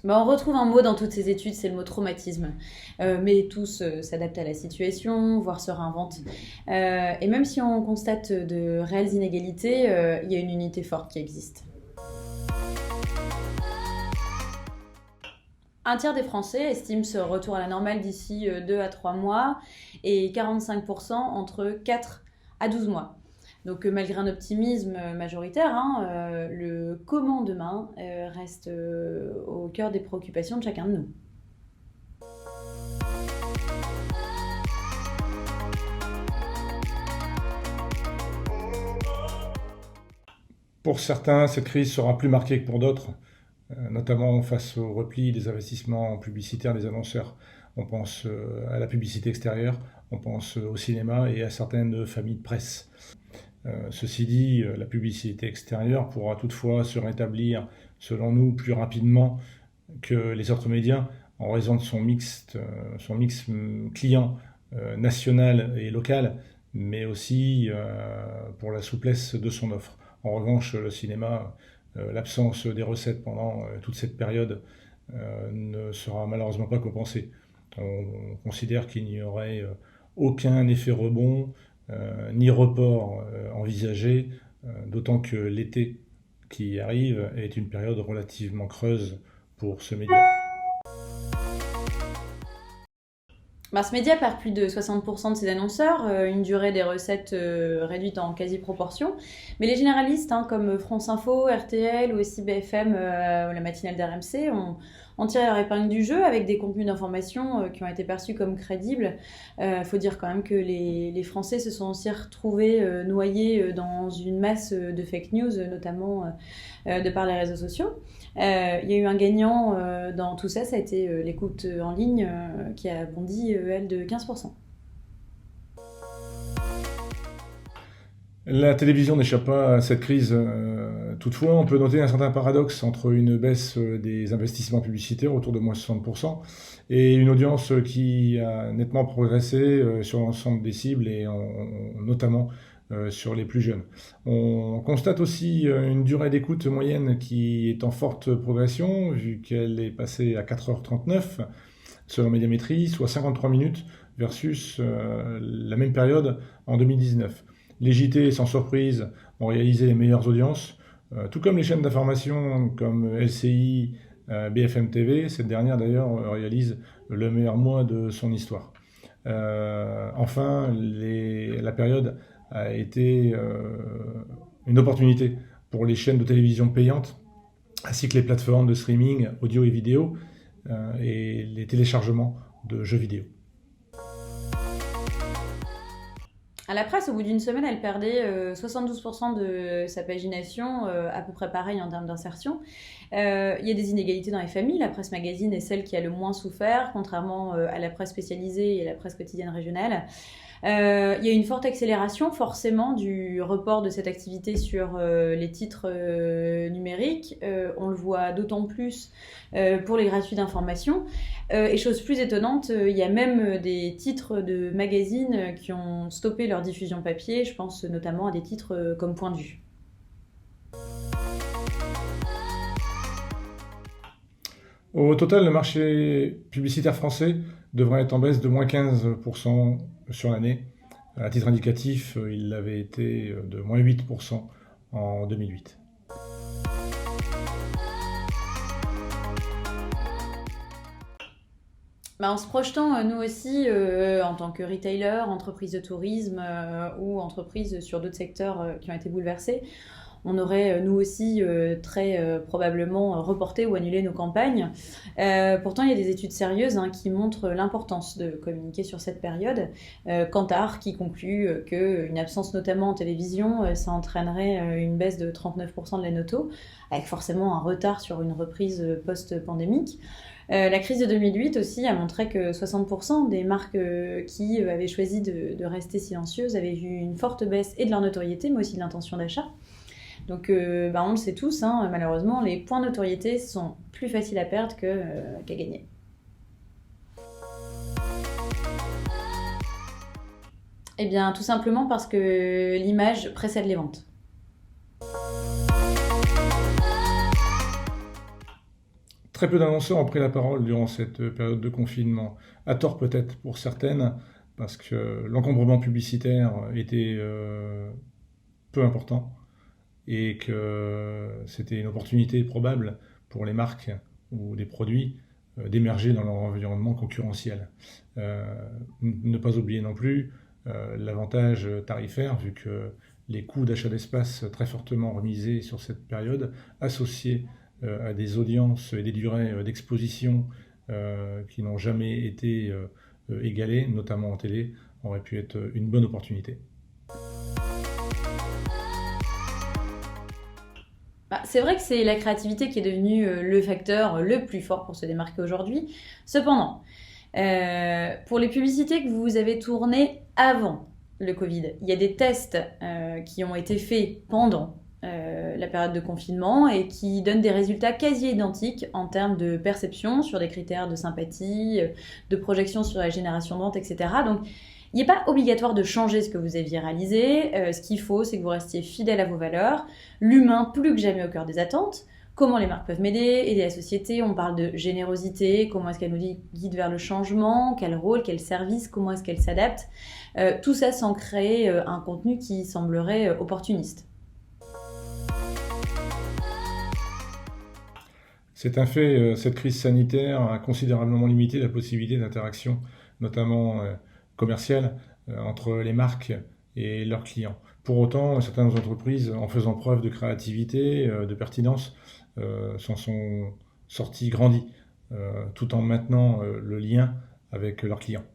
On retrouve un mot dans toutes ces études, c'est le mot traumatisme. Mais tous s'adaptent à la situation, voire se réinventent. Et même si on constate de réelles inégalités, il y a une unité forte qui existe. Un tiers des Français estiment ce retour à la normale d'ici 2 à 3 mois et 45% entre 4 à 12 mois. Donc malgré un optimisme majoritaire, le comment demain reste au cœur des préoccupations de chacun de nous. Pour certains, cette crise sera plus marquée que pour d'autres, notamment face au repli des investissements publicitaires des annonceurs. On pense à la publicité extérieure, on pense au cinéma et à certaines familles de presse. Ceci dit, la publicité extérieure pourra toutefois se rétablir, selon nous, plus rapidement que les autres médias en raison de son mix client national et local, mais aussi pour la souplesse de son offre. En revanche, le cinéma, l'absence des recettes pendant toute cette période ne sera malheureusement pas compensée. On considère qu'il n'y aurait aucun effet rebond ni report envisagé, d'autant que l'été qui arrive est une période relativement creuse pour ce média. Ce média perd plus de 60% de ses annonceurs, une durée des recettes réduite en quasi-proportion. Mais les généralistes, comme France Info, RTL ou aussi BFM, ou la matinale d'RMC, ont tiré leur épingle du jeu avec des contenus d'information qui ont été perçus comme crédibles. Faut dire quand même que les Français se sont aussi retrouvés noyés dans une masse de fake news, notamment de par les réseaux sociaux. Il y a eu un gagnant dans tout ça, ça a été l'écoute en ligne qui a bondi, elle, de 15%. La télévision n'échappe pas à cette crise. Toutefois, on peut noter un certain paradoxe entre une baisse des investissements publicitaires, autour de moins 60%, et une audience qui a nettement progressé sur l'ensemble des cibles et notamment sur les plus jeunes. On constate aussi une durée d'écoute moyenne qui est en forte progression, vu qu'elle est passée à 4h39 selon Médiamétrie, soit 53 minutes versus la même période en 2019. Les JT, sans surprise, ont réalisé les meilleures audiences, tout comme les chaînes d'information comme LCI, BFM TV. Cette dernière d'ailleurs réalise le meilleur mois de son histoire. Enfin, la période a été une opportunité pour les chaînes de télévision payantes, ainsi que les plateformes de streaming audio et vidéo et les téléchargements de jeux vidéo. La presse, au bout d'une semaine, elle perdait 72% de sa pagination, à peu près pareil en termes d'insertion. Il y a des inégalités dans les familles. La presse magazine est celle qui a le moins souffert, contrairement à la presse spécialisée et à la presse quotidienne régionale. Il y a une forte accélération forcément du report de cette activité sur les titres numériques. On le voit d'autant plus pour les gratuits d'information. Et chose plus étonnante, il y a même des titres de magazines qui ont stoppé leur diffusion papier. Je pense notamment à des titres comme Point de vue. Au total, le marché publicitaire français devrait être en baisse de moins 15% sur l'année. À titre indicatif, il avait été de moins 8% en 2008. En se projetant, nous aussi, en tant que retailer, entreprise de tourisme ou entreprise sur d'autres secteurs qui ont été bouleversés, on aurait, nous aussi, très probablement reporté ou annulé nos campagnes. Pourtant, il y a des études sérieuses qui montrent l'importance de communiquer sur cette période. Kantar qui conclut qu'une absence notamment en télévision, ça entraînerait une baisse de 39% de la noto, avec forcément un retard sur une reprise post-pandémique. La crise de 2008 aussi a montré que 60% des marques qui avaient choisi de rester silencieuses avaient vu une forte baisse et de leur notoriété, mais aussi de l'intention d'achat. Donc on le sait tous, malheureusement, les points de notoriété sont plus faciles à perdre qu'à gagner. Eh bien, tout simplement parce que l'image précède les ventes. Très peu d'annonceurs ont pris la parole durant cette période de confinement, à tort peut-être pour certaines, parce que l'encombrement publicitaire était peu important et que c'était une opportunité probable pour les marques ou des produits d'émerger dans leur environnement concurrentiel. Ne pas oublier non plus l'avantage tarifaire, vu que les coûts d'achat d'espace très fortement remisés sur cette période, associés à des audiences et des durées d'exposition qui n'ont jamais été égalées, notamment en télé, auraient pu être une bonne opportunité. C'est vrai que c'est la créativité qui est devenue le facteur le plus fort pour se démarquer aujourd'hui. Cependant, pour les publicités que vous avez tournées avant le Covid, il y a des tests qui ont été faits pendant la période de confinement et qui donnent des résultats quasi identiques en termes de perception sur des critères de sympathie, de projection sur la génération de vente, etc. Donc, il n'est pas obligatoire de changer ce que vous aviez réalisé. Ce qu'il faut, c'est que vous restiez fidèle à vos valeurs. L'humain, plus que jamais au cœur des attentes. Comment les marques peuvent m'aider, aider la société. On parle de générosité, comment est-ce qu'elle nous guide vers le changement, quel rôle, quel service, comment est-ce qu'elle s'adapte. Tout ça sans créer un contenu qui semblerait opportuniste. C'est un fait, cette crise sanitaire a considérablement limité la possibilité d'interaction, notamment commerciale, entre les marques et leurs clients. Pour autant, certaines entreprises, en faisant preuve de créativité, de pertinence, s'en sont sorties grandies, tout en maintenant le lien avec leurs clients.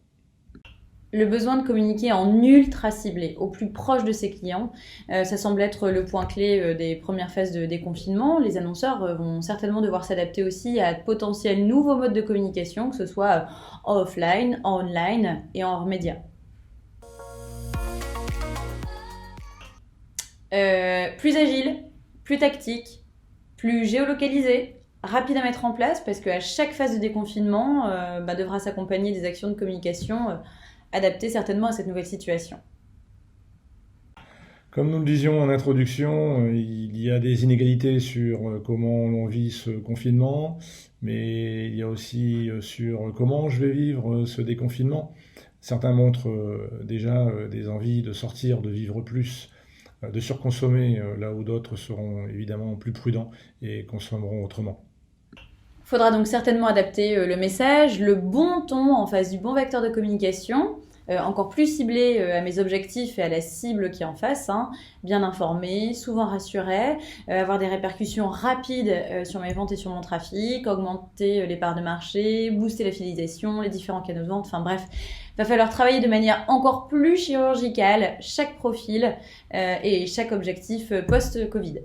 Le besoin de communiquer en ultra ciblé, au plus proche de ses clients, ça semble être le point clé des premières phases de déconfinement. Les annonceurs vont certainement devoir s'adapter aussi à de potentiels nouveaux modes de communication, que ce soit en offline, en online et en hors média. Plus agile, plus tactique, plus géolocalisé, rapide à mettre en place, parce qu'à chaque phase de déconfinement devra s'accompagner des actions de communication adaptées certainement à cette nouvelle situation. Comme nous le disions en introduction, il y a des inégalités sur comment l'on vit ce confinement, mais il y a aussi sur comment je vais vivre ce déconfinement. Certains montrent déjà des envies de sortir, de vivre plus, de surconsommer, là où d'autres seront évidemment plus prudents et consommeront autrement. Il faudra donc certainement adapter le message, le bon ton en face du bon vecteur de communication, encore plus ciblé à mes objectifs et à la cible qui est en face, bien informé, souvent rassuré, avoir des répercussions rapides sur mes ventes et sur mon trafic, augmenter les parts de marché, booster la fidélisation, les différents canaux de vente, enfin bref, il va falloir travailler de manière encore plus chirurgicale chaque profil et chaque objectif post-Covid.